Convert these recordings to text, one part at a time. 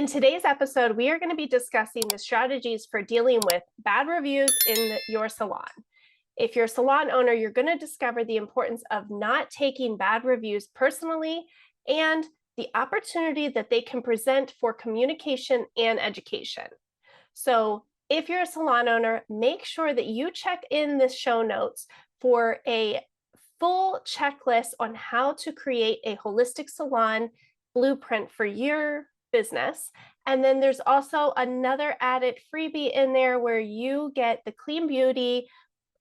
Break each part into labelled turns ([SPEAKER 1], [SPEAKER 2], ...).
[SPEAKER 1] In today's episode, we are going to be discussing the strategies for dealing with bad reviews in your salon. If you're a salon owner, you're going to discover the importance of not taking bad reviews personally and the opportunity that they can present for communication and education. So if you're a salon owner, make sure that you check in the show notes for a full checklist on how to create a holistic salon blueprint for your business. And then there's also another added freebie in there where you get the clean beauty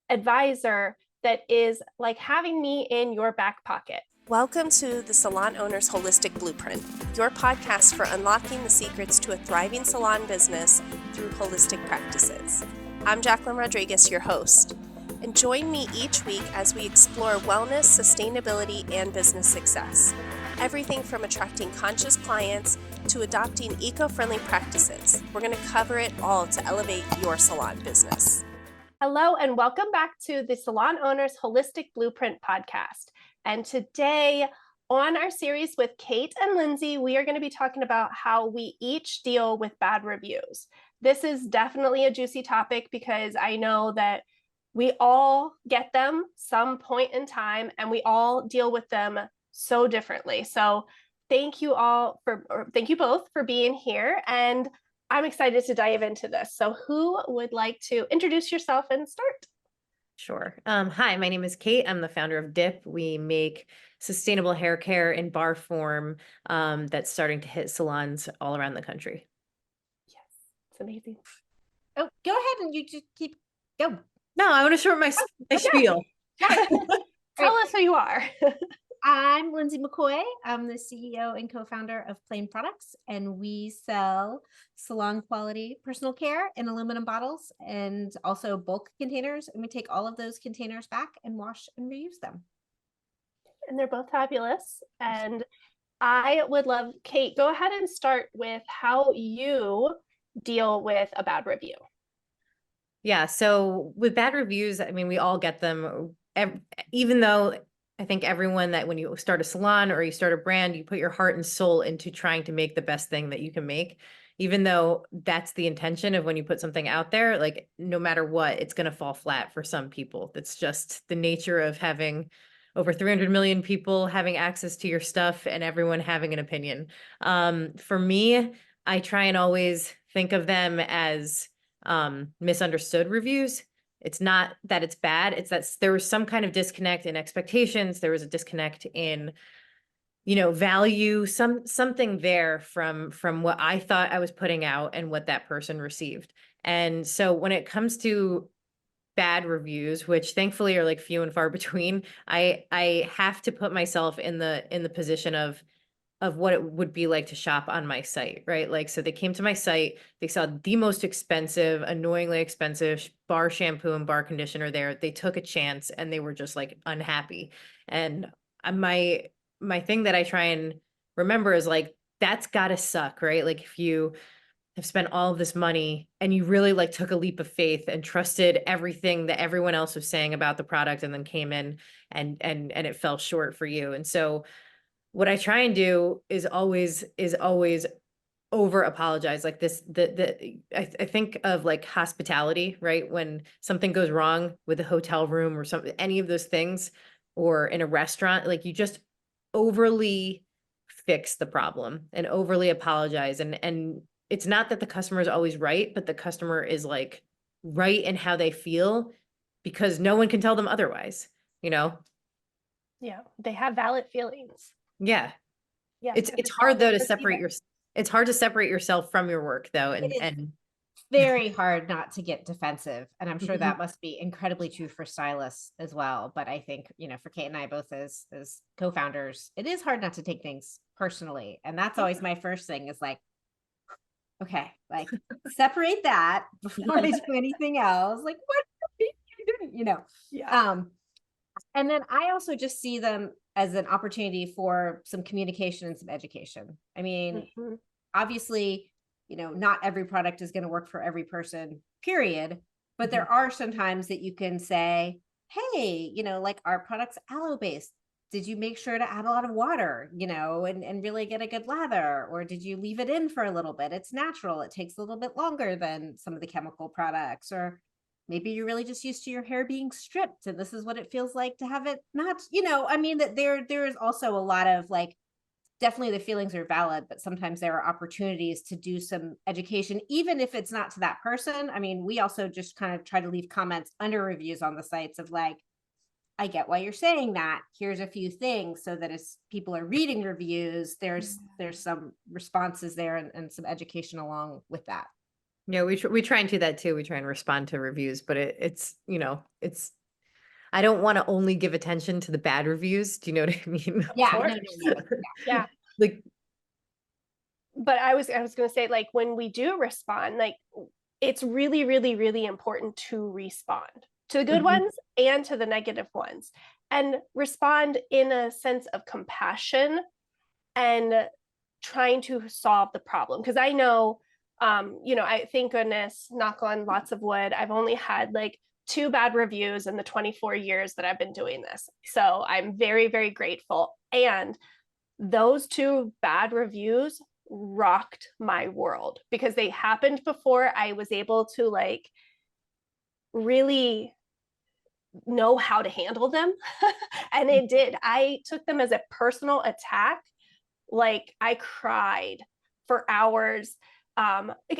[SPEAKER 1] advisor that is like having me in your back pocket. Welcome to the Salon Owners Holistic Blueprint, your podcast for unlocking the secrets to a thriving salon business through holistic practices. I'm Jacquelyn Rodriguez, your host, and join me each week as we explore wellness, sustainability, and business success. Everything from attracting conscious clients to adopting eco-friendly practices. We're going to cover it all to elevate your salon business. Hello, and welcome back to the Salon Owners Holistic Blueprint podcast. And today on our series with Kate and Lindsay, we are going to be talking about how we each deal with bad reviews. This is definitely a juicy topic because I know that we all get them some point in time and we all deal with them so differently. So thank you both for being here, and I'm excited to dive into this. So who would like to introduce yourself and start?
[SPEAKER 2] Sure. Hi, my name is Kate. I'm the founder of DIP. We make sustainable hair care in bar form that's starting to hit salons all around the country.
[SPEAKER 1] Yes, it's amazing.
[SPEAKER 3] Oh, go ahead and you just go.
[SPEAKER 2] No, I want to shorten my spiel.
[SPEAKER 1] Tell us who you are.
[SPEAKER 3] I'm Lindsay McCoy. I'm the CEO and co-founder of Plaine Products, and we sell salon quality personal care in aluminum bottles and also bulk containers. And we take all of those containers back and wash and reuse them.
[SPEAKER 1] And they're both fabulous. And I would love, Kate, go ahead and start with how you deal with a bad review.
[SPEAKER 2] Yeah. So with bad reviews, I mean, we all get them, even though I think everyone that when you start a salon or you start a brand, you put your heart and soul into trying to make the best thing that you can make, even though that's the intention of when you put something out there, like no matter what, it's going to fall flat for some people. That's just the nature of having over 300 million people having access to your stuff and everyone having an opinion. For me, I try and always think of them as misunderstood reviews. It's not that it's bad. It's that there was some kind of disconnect in expectations. There was a disconnect in, value, something there from what I thought I was putting out and what that person received. And so when it comes to bad reviews, which thankfully are like few and far between, I have to put myself in the position of what it would be like to shop on my site, right? Like, so they came to my site, they saw the most expensive, annoyingly expensive bar shampoo and bar conditioner there. They took a chance and they were just like unhappy. And my thing that I try and remember is like, that's gotta suck, right? Like if you have spent all of this money and you really like took a leap of faith and trusted everything that everyone else was saying about the product and then came in and it fell short for you. And so what I try and do is always over apologize. Like this, I think of like hospitality, right? When something goes wrong with a hotel room or something, any of those things, or in a restaurant, like you just overly fix the problem and overly apologize. And it's not that the customer is always right, but the customer is like right in how they feel because no one can tell them otherwise,
[SPEAKER 1] Yeah, they have valid feelings.
[SPEAKER 2] Yeah.
[SPEAKER 1] Yeah.
[SPEAKER 2] It's hard though to separate it's hard to separate yourself from your work though. And
[SPEAKER 3] very hard not to get defensive. And I'm sure that must be incredibly true for stylists as well. But I think, for Kate and I both as co-founders, it is hard not to take things personally. And that's always my first thing is like, okay, like separate that before I do anything else. Like, what are you doing?
[SPEAKER 1] Yeah.
[SPEAKER 3] And then I also just see them as an opportunity for some communication and some education. I mean, obviously, not every product is going to work for every person, period. But there are some times that you can say, hey, like our product's aloe based. did you make sure to add a lot of water, and really get a good lather? Or did you leave it in for a little bit? It's natural. It takes a little bit longer than some of the chemical products. Or maybe you're really just used to your hair being stripped and this is what it feels like to have it not, that there is also a lot of like, definitely the feelings are valid, but sometimes there are opportunities to do some education, even if it's not to that person. I mean, we also just kind of try to leave comments under reviews on the sites of like, I get why you're saying that. Here's a few things, so that as people are reading reviews, there's some responses there and some education along with that.
[SPEAKER 2] Yeah, we try and do that too. We try and respond to reviews, but it's I don't want to only give attention to the bad reviews. Do you know what I mean?
[SPEAKER 3] Yeah,
[SPEAKER 1] course. Yeah.
[SPEAKER 2] Like,
[SPEAKER 1] But I was going to say, like, when we do respond, like, it's really, really, really important to respond to the good ones and to the negative ones, and respond in a sense of compassion and trying to solve the problem. Because I know, I thank goodness, knock on lots of wood, I've only had like 2 bad reviews in the 24 years that I've been doing this. So I'm very, very grateful. And those 2 bad reviews rocked my world because they happened before I was able to like really know how to handle them. And it did. I took them as a personal attack. Like, I cried for hours.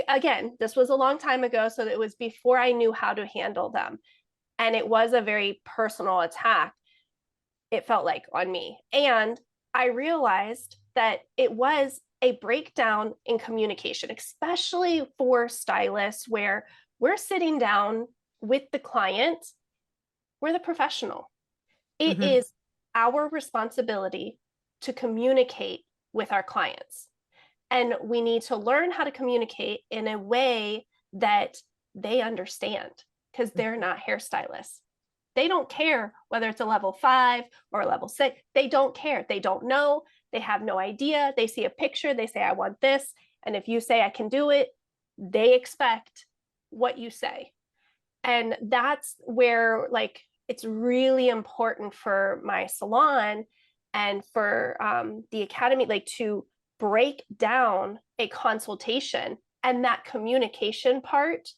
[SPEAKER 1] Again, this was a long time ago, so it was before I knew how to handle them. And it was a very personal attack, it felt like, on me. And I realized that it was a breakdown in communication, especially for stylists, where we're sitting down with the client. We're the professional. It is our responsibility to communicate with our clients. And we need to learn how to communicate in a way that they understand, because they're not hairstylists. They don't care whether it's a level 5 or a level 6. They don't care. They don't know. They have no idea. They see a picture. They say, I want this. And if you say I can do it, they expect what you say. And that's where, like, it's really important for my salon and for the academy, like, to break down a consultation and that communication part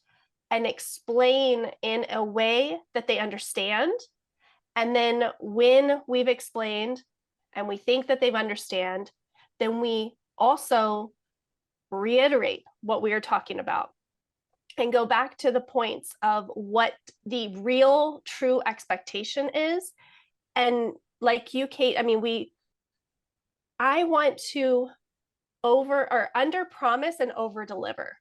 [SPEAKER 1] and explain in a way that they understand. And then when we've explained and we think that they've understand, then we also reiterate what we are talking about and go back to the points of what the real true expectation is. And like you, Kate, I mean, I want to under promise and over deliver.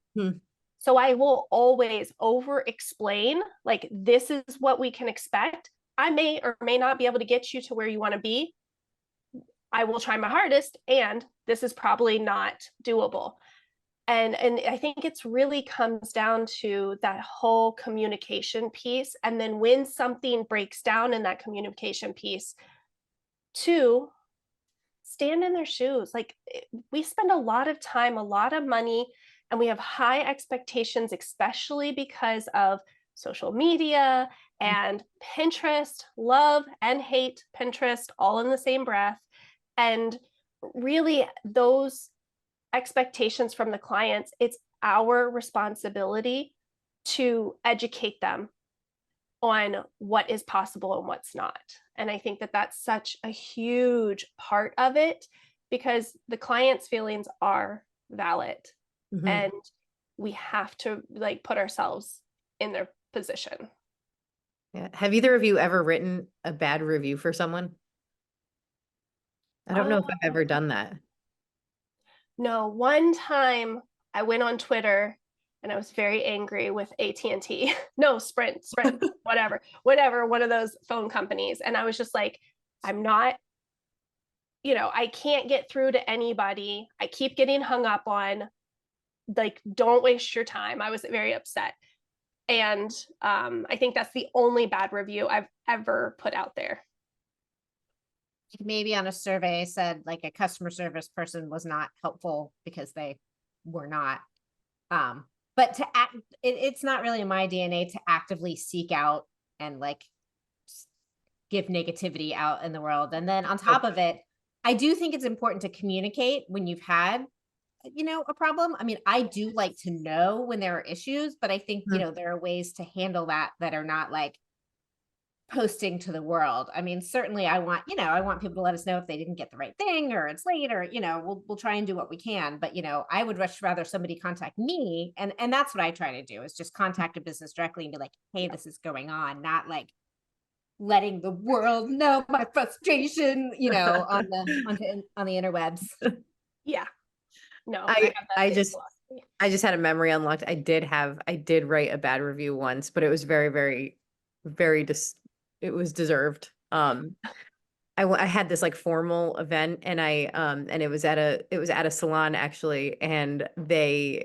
[SPEAKER 1] So I will always over explain, like, this is what we can expect. I may or may not be able to get you to where you want to be. I will try my hardest, and this is probably not doable. And I think it's really comes down to that whole communication piece. And then when something breaks down in that communication piece, to stand in their shoes. Like, we spend a lot of time, a lot of money, and we have high expectations, especially because of social media and Pinterest. Love and hate Pinterest all in the same breath. And really, those expectations from the clients, it's our responsibility to educate them on what is possible and what's not. And I think that that's such a huge part of it, because the client's feelings are valid and we have to, like, put ourselves in their position.
[SPEAKER 2] Yeah. Have either of you ever written a bad review for someone? I don't know if I've ever done that.
[SPEAKER 1] No, one time I went on Twitter and I was very angry with AT&T. No, Sprint, whatever, one of those phone companies. And I was just like, I'm not, I can't get through to anybody. I keep getting hung up on, like, don't waste your time. I was very upset. And I think that's the only bad review I've ever put out there.
[SPEAKER 3] Maybe on a survey said like a customer service person was not helpful because they were not. But to act, it's not really in my DNA to actively seek out and like give negativity out in the world. And then on top of it, I do think it's important to communicate when you've had, a problem. I mean, I do like to know when there are issues, but I think, there are ways to handle that are not like posting to the world. I mean, certainly I want people to let us know if they didn't get the right thing or it's late or, we'll try and do what we can. But, I would much rather somebody contact me. And that's what I try to do is just contact a business directly and be like, hey, this is going on, not like letting the world know my frustration, on the interwebs.
[SPEAKER 1] Yeah. No,
[SPEAKER 2] I just
[SPEAKER 1] philosophy.
[SPEAKER 2] I just had a memory unlocked. I did write a bad review once, but it was very, very, very it was deserved. I had this like formal event and and it was at a salon actually. And I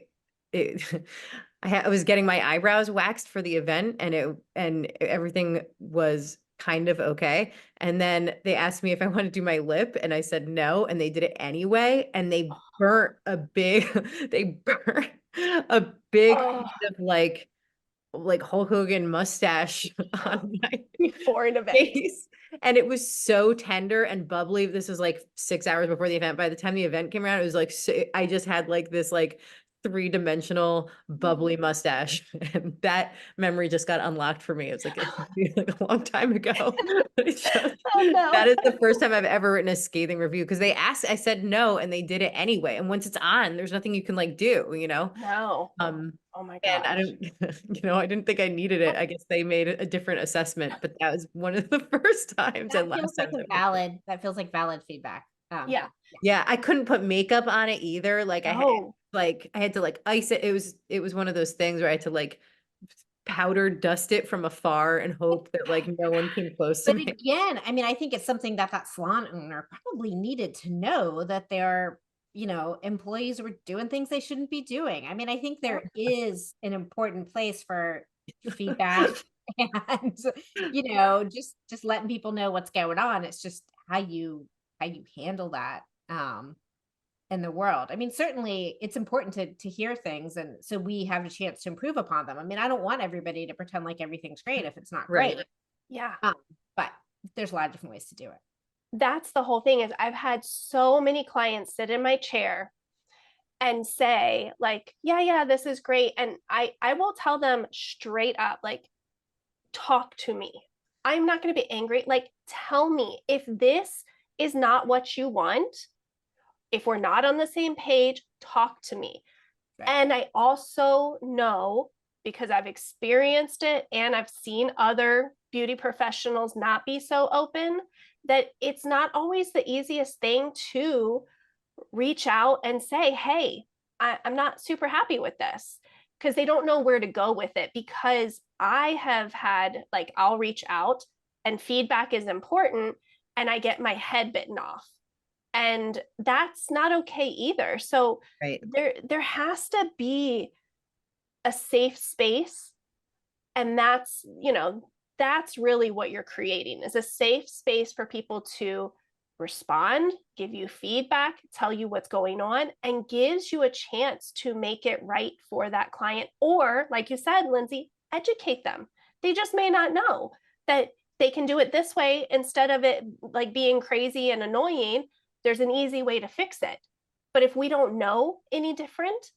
[SPEAKER 2] was getting my eyebrows waxed for the event and everything was kind of okay. And then they asked me if I wanted to do my lip and I said no. And they did it anyway. And they burnt a big,
[SPEAKER 1] Oh,
[SPEAKER 2] piece of like Hulk Hogan mustache on my
[SPEAKER 1] before an event.
[SPEAKER 2] face. And it was so tender and bubbly. This was like 6 hours before the event. By the time the event came around, it was like, I just had like this like 3-dimensional bubbly mustache. And that memory just got unlocked for me. It was like, like a long time ago.
[SPEAKER 1] Oh, no.
[SPEAKER 2] That is the first time I've ever written a scathing review because they asked, I said no, and they did it anyway. And once it's on, there's nothing you can like do,
[SPEAKER 1] No. Oh my
[SPEAKER 2] And
[SPEAKER 1] gosh.
[SPEAKER 2] I don't, I didn't think I needed it. I guess they made a different assessment, but that was one of the first times and last time.
[SPEAKER 3] That feels like valid feedback.
[SPEAKER 1] Yeah.
[SPEAKER 2] Yeah, I couldn't put makeup on it either. Like I had to like ice it. It was one of those things where I had to like powder dust it from afar and hope that like no one came close to
[SPEAKER 3] But
[SPEAKER 2] me.
[SPEAKER 3] again, I mean, I think it's something that salon owner probably needed to know that their, employees were doing things they shouldn't be doing. I mean, I think there is an important place for feedback and, just letting people know what's going on. It's just how you handle that in the world. I mean, certainly it's important to hear things and so we have a chance to improve upon them. I mean, I don't want everybody to pretend like everything's great if it's not great.
[SPEAKER 1] Yeah.
[SPEAKER 3] But there's a lot of different ways to do it.
[SPEAKER 1] That's the whole thing is I've had so many clients sit in my chair and say like, yeah, this is great. And I will tell them straight up, like, talk to me. I'm not going to be angry. Like, tell me if this is not what you want. If we're not on the same page, talk to me. Right. And I also know because I've experienced it and I've seen other beauty professionals not be so open that it's not always the easiest thing to reach out and say, hey, I'm not super happy with this because they don't know where to go with it. Because I have had like, I'll reach out and feedback is important and I get my head bitten off. And that's not okay either. So
[SPEAKER 2] right.
[SPEAKER 1] there has to be a safe space. And that's really what you're creating is a safe space for people to respond, give you feedback, tell you what's going on, and gives you a chance to make it right for that client. Or like you said, Lindsay, educate them. They just may not know that they can do it this way instead of it like being crazy and annoying. There's an easy way to fix it. But if we don't know any different,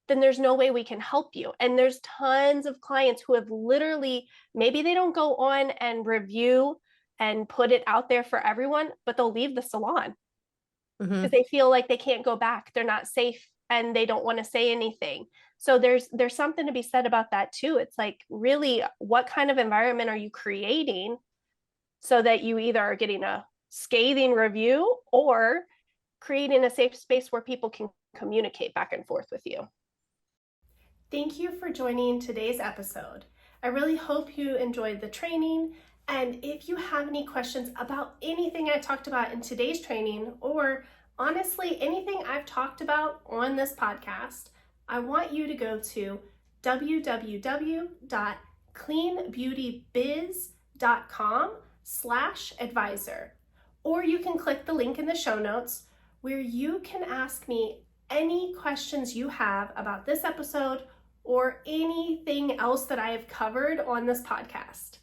[SPEAKER 1] then there's no way we can help you. And there's tons of clients who have literally, maybe they don't go on and review and put it out there for everyone, but they'll leave the salon because they feel like they can't go back. They're not safe and they don't want to say anything. So there's something to be said about that too. It's like, really, what kind of environment are you creating so that you either are getting a scathing review or creating a safe space where people can communicate back and forth with you. Thank you for joining today's episode. I really hope you enjoyed the training. And if you have any questions about anything I talked about in today's training, or honestly, anything I've talked about on this podcast, I want you to go to www.cleanbeautybiz.com/advisor. Or you can click the link in the show notes where you can ask me any questions you have about this episode or anything else that I have covered on this podcast.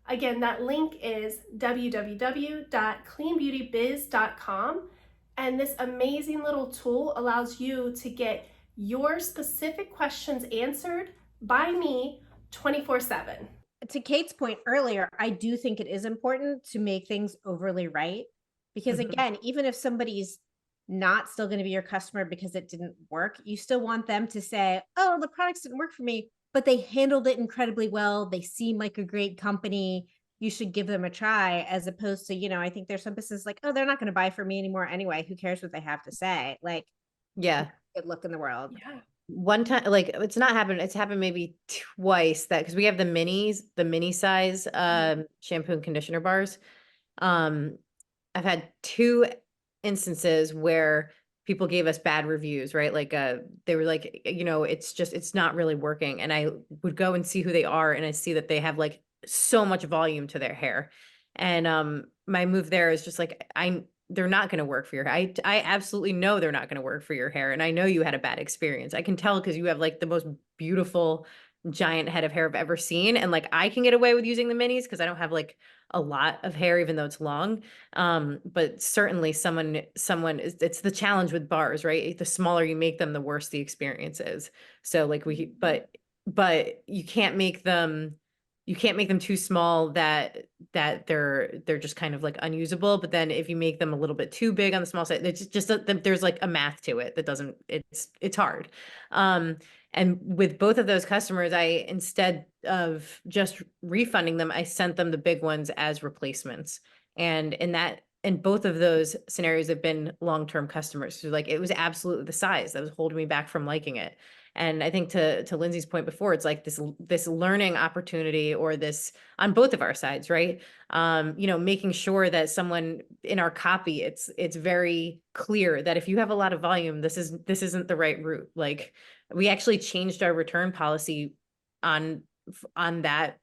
[SPEAKER 1] Again, that link is www.cleanbeautybiz.com. And this amazing little tool allows you to get your specific questions answered by me 24/7.
[SPEAKER 3] To Kate's point earlier, I do think it is important to make things overly right. Because again, even if somebody's not still going to be your customer because it didn't work, you still want them to say, oh, the products didn't work for me, but they handled it incredibly well. They seem like a great company. You should give them a try, as opposed to, I think there's some businesses like, oh, they're not going to buy from me anymore anyway. Who cares what they have to say? Like,
[SPEAKER 2] Yeah.
[SPEAKER 3] good look in the world.
[SPEAKER 1] Yeah.
[SPEAKER 2] One time, like it's happened maybe twice, that because we have the mini size shampoo and conditioner bars. I've had two instances where people gave us bad reviews, right? Like they were like, it's not really working. And I would go and see who they are, and I see that they have like so much volume to their hair. And my move there is just like, they're not going to work for your hair. I absolutely know they're not going to work for your hair. And I know you had a bad experience. I can tell because you have like the most beautiful giant head of hair I've ever seen. And like, I can get away with using the minis because I don't have like a lot of hair, even though it's long. But certainly it's the challenge with bars, right? The smaller you make them, the worse the experience is. So like but you can't make them too small that they're just kind of like unusable. But then if you make them a little bit too big on the small side, it's just there's like a math to it that doesn't, it's hard. And with both of those customers, I, instead of just refunding them, I sent them the big ones as replacements. And in both of those scenarios have been long-term customers. So like, it was absolutely the size that was holding me back from liking it. And I think to Lindsay's point before, it's like this learning opportunity, or this on both of our sides, right? Making sure that someone in our copy, it's very clear that if you have a lot of volume, this isn't the right route. Like, we actually changed our return policy on that,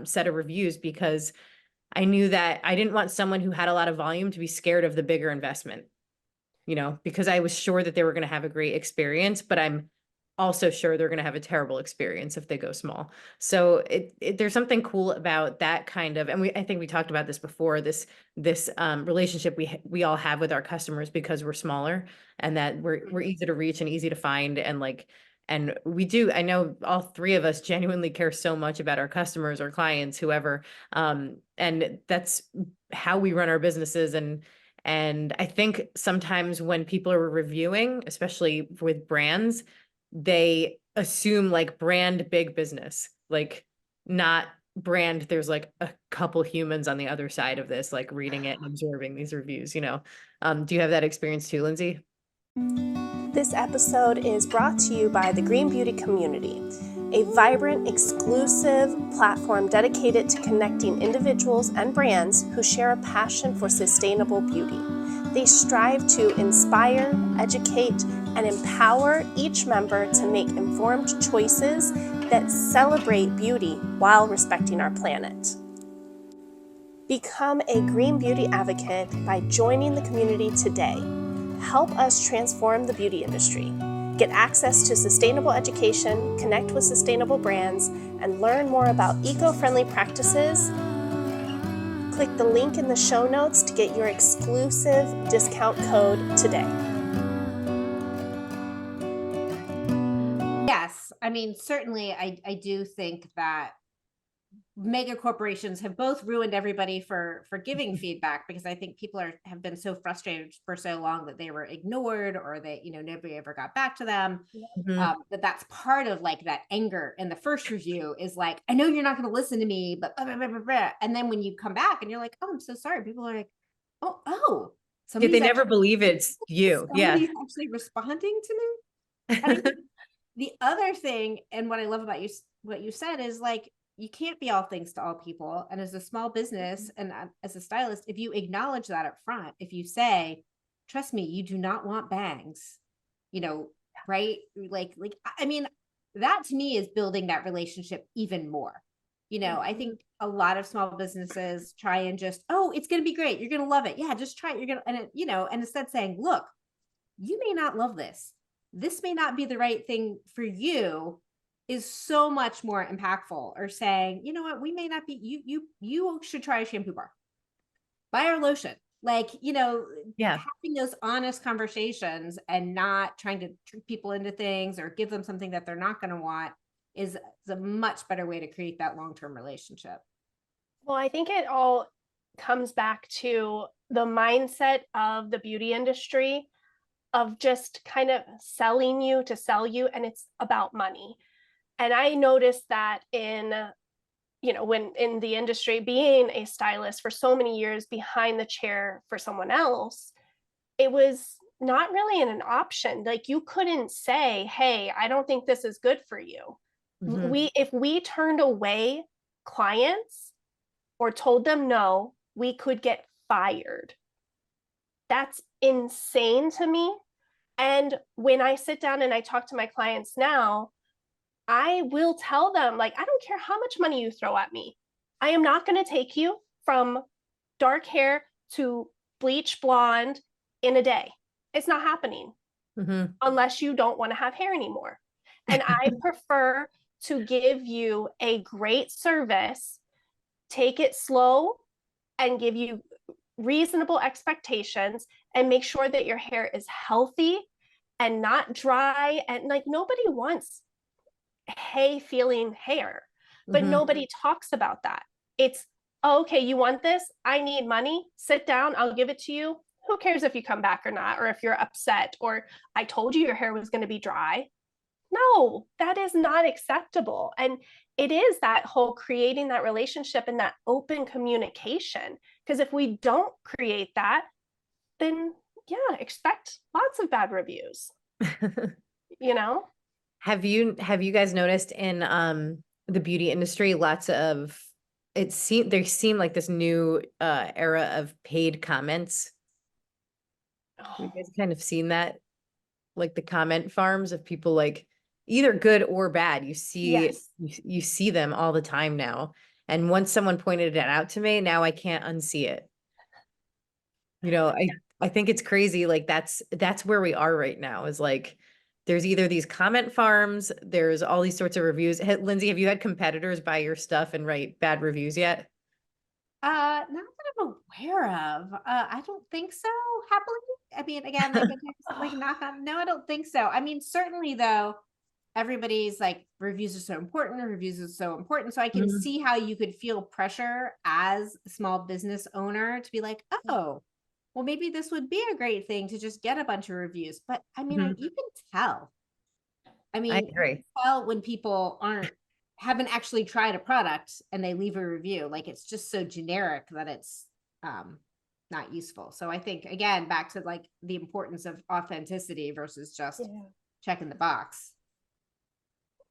[SPEAKER 2] set of reviews, because I knew that I didn't want someone who had a lot of volume to be scared of the bigger investment, because I was sure that they were going to have a great experience, but I'm also sure they're going to have a terrible experience if they go small. So there's something cool about that kind of, and I think we talked about this before, this relationship we all have with our customers, because we're smaller and that we're easy to reach and easy to find. And we do, I know all three of us genuinely care so much about our customers or clients, whoever. And that's how we run our businesses. And I think sometimes when people are reviewing, especially with brands, they assume like brand big business, like not brand. There's like a couple humans on the other side of this, like reading it and absorbing these reviews, Do you have that experience too, Lindsay?
[SPEAKER 1] This episode is brought to you by the Green Beauty Community, a vibrant, exclusive platform dedicated to connecting individuals and brands who share a passion for sustainable beauty. They strive to inspire, educate, and empower each member to make informed choices that celebrate beauty while respecting our planet. Become a Green Beauty advocate by joining the community today. Help us transform the beauty industry. Get access to sustainable education, connect with sustainable brands, and learn more about eco-friendly practices. Click the link in the show notes to get your exclusive discount code today.
[SPEAKER 3] Yes. I mean, certainly I do think that mega corporations have both ruined everybody for giving feedback, because I think people have been so frustrated for so long that they were ignored, or that, nobody ever got back to them. That's part of like that anger in the first review, is like, I know you're not going to listen to me, but blah, blah, blah, blah, blah. And then when you come back and you're like, oh, I'm so sorry. People are like, oh,
[SPEAKER 2] Yeah, they never believe it's you. Yeah.
[SPEAKER 3] Somebody's actually responding to me. And I think the other thing, and what I love about what you said, is like, you can't be all things to all people. And as a small business and as a stylist, if you acknowledge that up front, if you say, trust me, you do not want bangs, right? Like, I mean, that to me is building that relationship even more. I think a lot of small businesses try and just, oh, it's going to be great. You're going to love it. Yeah, just try it. You're going to, and instead saying, look, you may not love this. This may not be the right thing for you, is so much more impactful, or saying, you know what, we may not be, you should try a shampoo bar, buy our lotion. Like,
[SPEAKER 2] Yeah.
[SPEAKER 3] having those honest conversations and not trying to trick people into things or give them something that they're not going to want is a much better way to create that long-term relationship.
[SPEAKER 1] Well, I think it all comes back to the mindset of the beauty industry of just kind of selling you to sell you, and it's about money. And I noticed that when in the industry, being a stylist for so many years behind the chair for someone else, it was not really an option. Like, you couldn't say, hey, I don't think this is good for you. If we turned away clients or told them no, we could get fired. That's insane to me. And when I sit down and I talk to my clients now, I will tell them, like, I don't care how much money you throw at me. I am not going to take you from dark hair to bleach blonde in a day. It's not happening unless you don't want to have hair anymore. And I prefer to give you a great service, take it slow, and give you reasonable expectations, and make sure that your hair is healthy and not dry. And like, nobody wants hay feeling hair, but nobody talks about that. It's, oh, okay, you want this? I need money. Sit down. I'll give it to you. Who cares if you come back or not, or if you're upset, or I told you your hair was going to be dry. No, that is not acceptable. And it is that whole creating that relationship and that open communication. Because if we don't create that, then yeah, expect lots of bad reviews.
[SPEAKER 2] Have you guys noticed in the beauty industry, lots of there seem like this new era of paid comments? You guys kind of seen that, like the comment farms of people, like either good or bad. You see,
[SPEAKER 1] yes.
[SPEAKER 2] you see them all the time now. And once someone pointed it out to me, now I can't unsee it. I think it's crazy. Like that's where we are right now, is like, there's either these comment farms, there's all these sorts of reviews. Lindsay, have you had competitors buy your stuff and write bad reviews yet?
[SPEAKER 3] Not that I'm aware of. I don't think so, happily. I mean, again, knock on, no, I don't think so. I mean, certainly though, everybody's like, reviews are so important. So I can see how you could feel pressure as a small business owner to be like, oh, well, maybe this would be a great thing to just get a bunch of reviews. But I mean, you can tell. I mean,
[SPEAKER 2] I agree.
[SPEAKER 3] you can tell when people haven't actually tried a product and they leave a review. Like, it's just so generic that it's not useful. So I think, again, back to like the importance of authenticity versus just checking the box.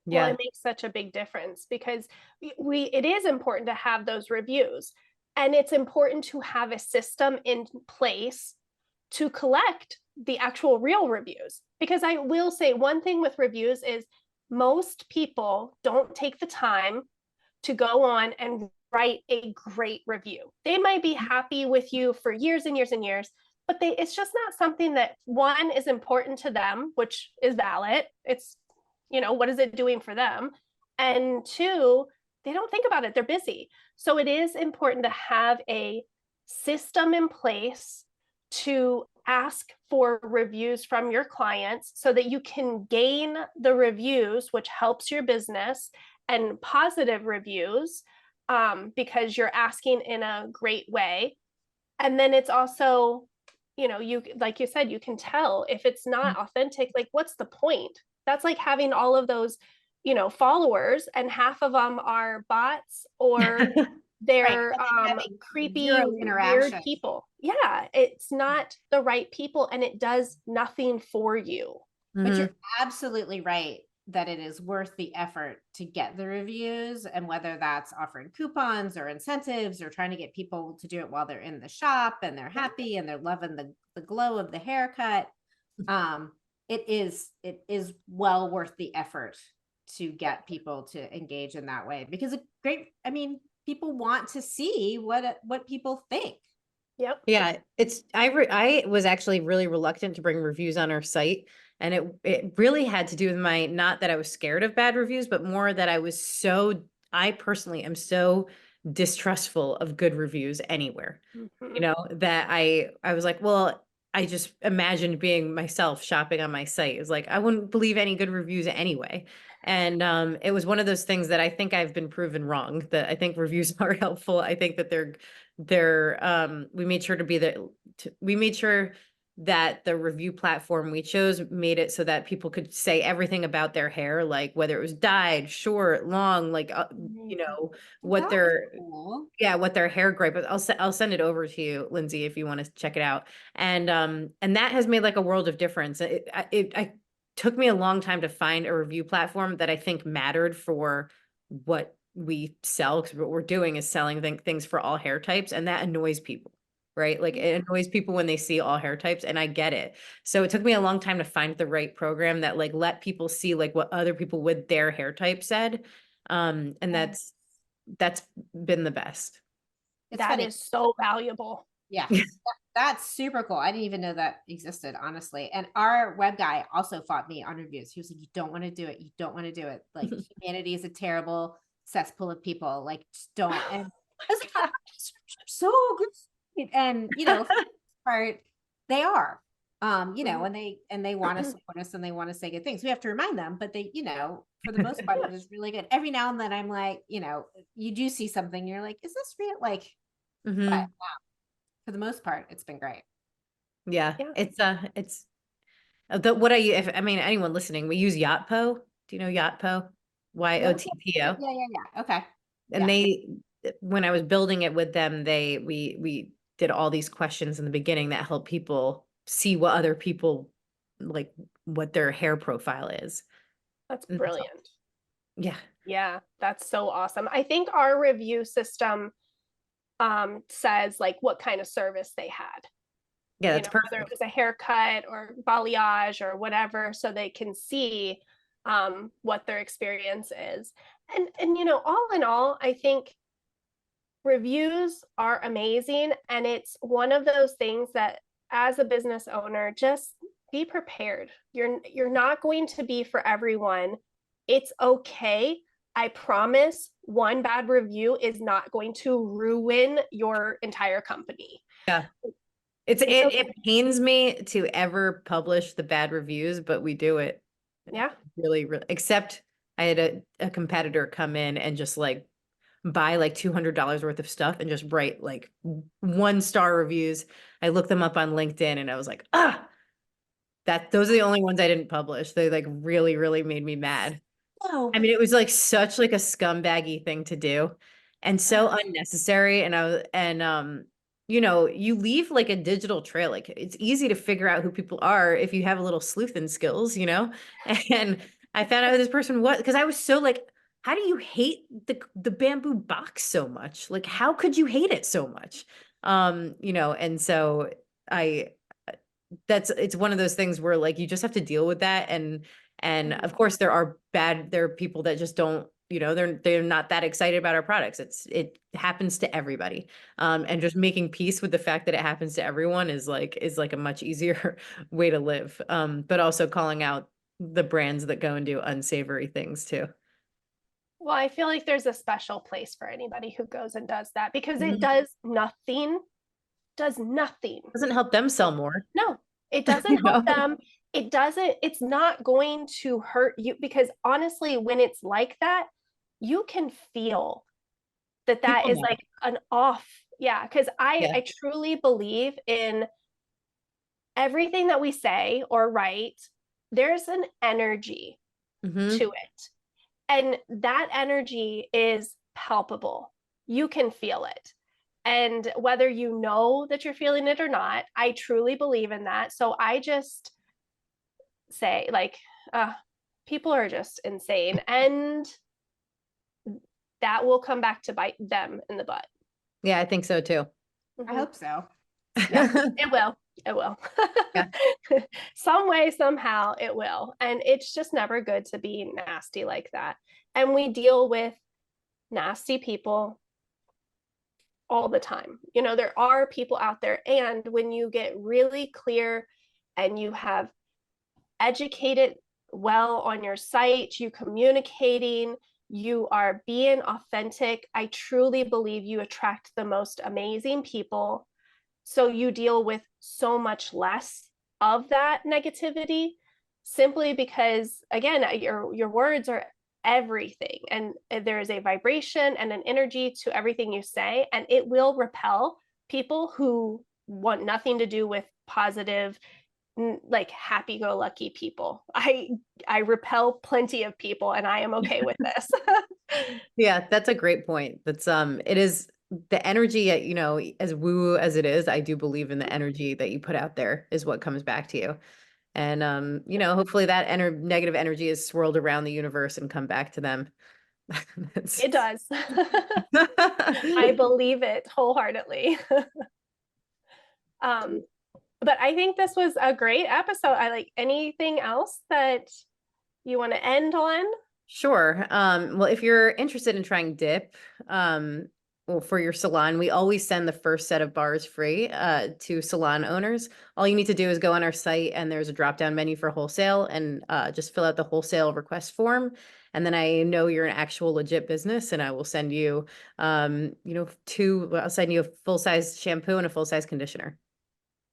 [SPEAKER 1] Well, it makes such a big difference, because it is important to have those reviews, and it's important to have a system in place to collect the actual real reviews. Because I will say one thing with reviews is most people don't take the time to go on and write a great review. They might be happy with you for years and years and years, but it's just not something that, one, is important to them, which is valid. It's, what is it doing for them? And two, they don't think about it. They're busy. So it is important to have a system in place to ask for reviews from your clients so that you can gain the reviews, which helps your business, and positive reviews, because you're asking in a great way. And then it's also, like you said, you can tell if it's not authentic. Like, what's the point? That's like having all of those, followers, and half of them are bots, or they're creepy, weird people. Yeah, it's not the right people, and it does nothing for you.
[SPEAKER 3] But you're absolutely right that it is worth the effort to get the reviews, and whether that's offering coupons or incentives or trying to get people to do it while they're in the shop and they're happy and they're loving the glow of the haircut. It is well worth the effort to get people to engage in that way, because people want to see what people think.
[SPEAKER 1] Yep.
[SPEAKER 2] Yeah, I was actually really reluctant to bring reviews on our site, and it really had to do with my, not that I was scared of bad reviews, but more that I personally am so distrustful of good reviews anywhere.
[SPEAKER 1] Mhm.
[SPEAKER 2] You know, that I was like, well, I just imagined being myself shopping on my site. It was like I wouldn't believe any good reviews anyway. And it was one of those things that I think I've been proven wrong, that I think reviews are helpful. I think that we made sure we made sure that the review platform we chose made it so that people could say everything about their hair, like whether it was dyed, short, long, like you know, what
[SPEAKER 3] That's
[SPEAKER 2] their
[SPEAKER 3] cool.
[SPEAKER 2] yeah, what their hair gray, but I'll send it over to you, Lindsay, if you want to check it out. And that has made like a world of difference. I took me a long time to find a review platform that I think mattered for what we sell, because what we're doing is selling things for all hair types, and that annoys people, right? Like it annoys people when they see all hair types, and I get it. So it took me a long time to find the right program that like let people see like what other people with their hair type said. And that's been the best.
[SPEAKER 3] It's
[SPEAKER 1] That
[SPEAKER 3] funny.
[SPEAKER 1] is so valuable.
[SPEAKER 3] Yeah. That's super cool. I didn't even know that existed, honestly. And our web guy also fought me on reviews. He was like, you don't want to do it. You don't want to do it. Like humanity is a terrible cesspool of people. Like, just don't. And I was like, so good. And, you know, for the most part, they are. You know, and they want to support us and they want to say good things. We have to remind them, but they, you know, for the most part, it was really good. Every now and then I'm like, you know, you do see something, you're like, is this real? Like, but for the most part, it's been great.
[SPEAKER 2] Yeah,
[SPEAKER 1] Yeah.
[SPEAKER 2] it's if I mean anyone listening, we use Yotpo. Do you know Yotpo? YOTPO.
[SPEAKER 3] Yeah. Okay.
[SPEAKER 2] And
[SPEAKER 3] Yeah.
[SPEAKER 2] when I was building it with them, we did all these questions in the beginning that help people see what other people like, what their hair profile is.
[SPEAKER 1] That's
[SPEAKER 2] And
[SPEAKER 1] brilliant.
[SPEAKER 2] yeah.
[SPEAKER 1] Yeah, that's so awesome. I think our review system says like what kind of service they had.
[SPEAKER 2] Yeah,
[SPEAKER 1] You
[SPEAKER 2] that's
[SPEAKER 1] know, whether it
[SPEAKER 2] perfect.
[SPEAKER 1] was a haircut or balayage or whatever, so they can see what their experience is. And you know, all in all, I think reviews are amazing, and it's one of those things that as a business owner, just be prepared. You're not going to be for everyone. It's okay. I promise one bad review is not going to ruin your entire company.
[SPEAKER 2] Yeah.
[SPEAKER 1] It's okay.
[SPEAKER 2] It pains me to ever publish the bad reviews, but we do it.
[SPEAKER 1] Yeah.
[SPEAKER 2] Really, really, except I had a competitor come in and just like buy like $200 worth of stuff and just write like 1-star reviews. I looked them up on LinkedIn and I was like, those are the only ones I didn't publish. They like really, really made me mad.
[SPEAKER 3] Oh,
[SPEAKER 2] I mean, it was like such like a scumbaggy thing to do and so unnecessary. You know, you leave like a digital trail. Like it's easy to figure out who people are if you have a little sleuthing skills, you know? And I found out who this person was because I was so like, how do you hate the bamboo box so much? Like, how could you hate it so much? You know, and so I it's one of those things where like you just have to deal with that. And of course there are people that just don't, you know, they're not that excited about our products. It happens to everybody. And just making peace with the fact that it happens to everyone is like a much easier way to live. But also calling out the brands that go and do unsavory things too.
[SPEAKER 1] Well, I feel like there's a special place for anybody who goes and does that because it
[SPEAKER 2] Mhm.
[SPEAKER 1] does nothing.
[SPEAKER 2] Doesn't help them sell more.
[SPEAKER 1] No, it doesn't
[SPEAKER 2] You
[SPEAKER 1] help
[SPEAKER 2] know?
[SPEAKER 1] them. It's not going to hurt you because honestly, when it's like that, you can feel that
[SPEAKER 2] People
[SPEAKER 1] is
[SPEAKER 2] know.
[SPEAKER 1] like an off. Yeah, because
[SPEAKER 2] Yeah.
[SPEAKER 1] I truly believe in everything that we say or write, there's an energy
[SPEAKER 2] Hmm.
[SPEAKER 1] to it. And that energy is palpable. You can feel it. And whether you know that you're feeling it or not, I truly believe in that. So I just say, like, people are just insane. And that will come back to bite them in the butt.
[SPEAKER 2] Yeah, I think so too.
[SPEAKER 3] I hope so.
[SPEAKER 1] Yeah, it will. It will.
[SPEAKER 2] Yeah.
[SPEAKER 1] Some way, somehow, it will. And it's just never good to be nasty like that. And we deal with nasty people all the time. There are people out there. And when you get really clear and you have educated well on your site, you communicating, you are being authentic, I truly believe you attract the most amazing people. So you deal with so much less of that negativity, simply because, again, your words are everything, and there is a vibration and an energy to everything you say, and it will repel people who want nothing to do with positive, like happy-go-lucky people. I repel plenty of people, and I am okay with this.
[SPEAKER 2] Yeah, that's a great point. That's it is the energy, as woo as it is, I do believe in the energy that you put out there is what comes back to you. And hopefully that negative energy is swirled around the universe and come back to them.
[SPEAKER 1] It does. I believe it wholeheartedly. But I think this was a great episode. I like anything else that you want to end on?
[SPEAKER 2] Sure. Well, if you're interested in trying dip, well, for your salon, we always send the first set of bars free to salon owners. All you need to do is go on our site, and there's a drop-down menu for wholesale, and just fill out the wholesale request form. And then I know you're an actual legit business, and I will send you, I'll send you a full-size shampoo and a full-size conditioner.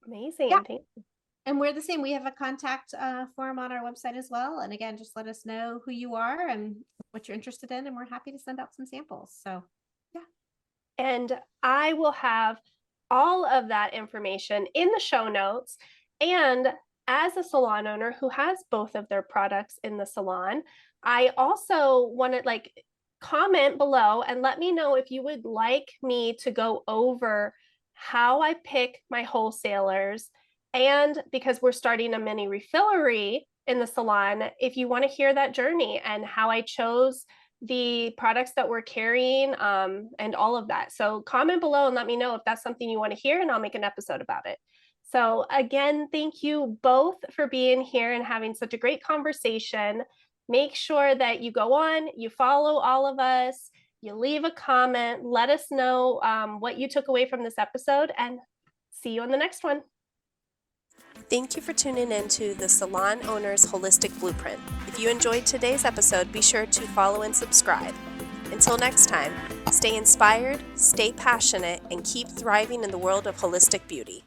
[SPEAKER 1] Amazing.
[SPEAKER 3] Yeah.
[SPEAKER 1] Thank you.
[SPEAKER 3] And we're the same. We have a contact form on our website as well. And again, just let us know who you are and what you're interested in, and we're happy to send out some samples. So
[SPEAKER 1] and I will have all of that information in the show notes. And as a salon owner who has both of their products in the salon, I also want to comment below and let me know if you would like me to go over how I pick my wholesalers. And because we're starting a mini refillery in the salon, if you want to hear that journey and how I chose the products that we're carrying, and all of that. So comment below and let me know if that's something you want to hear, and I'll make an episode about it. So again, thank you both for being here and having such a great conversation. Make sure that you go on, you follow all of us, you leave a comment, let us know what you took away from this episode, and see you on the next one. Thank you for tuning in to the Salon Owners Holistic Blueprint. If you enjoyed today's episode, be sure to follow and subscribe. Until next time, stay inspired, stay passionate, and keep thriving in the world of holistic beauty.